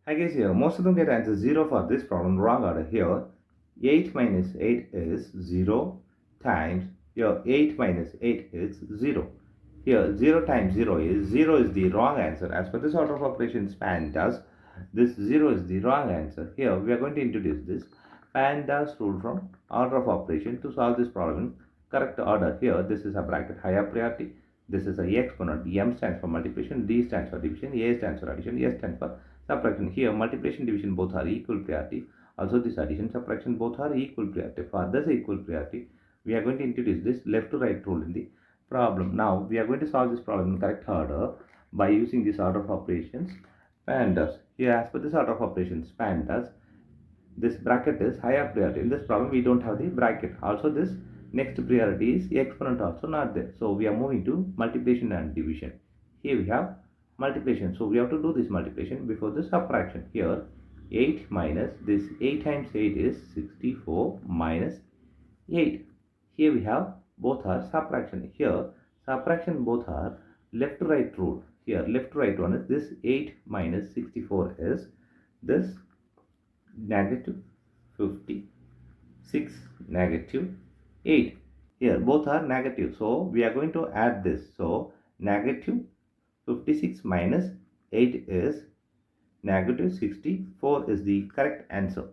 I guess here most of them get answer 0 for this problem. Wrong order here. 8 minus 8 is 0 times here 8 minus 8 is 0. Here 0 times 0 is the wrong answer. As per this order of operations PEMDAS, this 0 is the wrong answer. Here we are going to introduce this PEMDAS rule from order of operation to solve this problem in correct order. Here this is a bracket higher priority. This is a exponent. M stands for multiplication, D stands for division, A stands for addition, S stands for subtraction. Here multiplication division both are equal priority. Also this addition subtraction both are equal priority. For this equal priority, we are going to introduce this left to right rule in the problem. Now we are going to solve this problem in correct order by using this order of operations PEMDAS. Here as per this order of operations PEMDAS, this bracket is higher priority. In this problem we don't have the bracket. Also this next priority is exponent also not there. So we are moving to multiplication and division. Here we have multiplication. So we have to do this multiplication before the subtraction. Here 8 minus this 8 times 8 is 64 minus 8. Here we have both are subtraction. Here subtraction both are left to right rule. Here left to right one is this 8 minus 64 is this negative 56 negative 8. Here both are negative, so we are going to add this. So negative 56 minus 8 is negative 64 is the correct answer.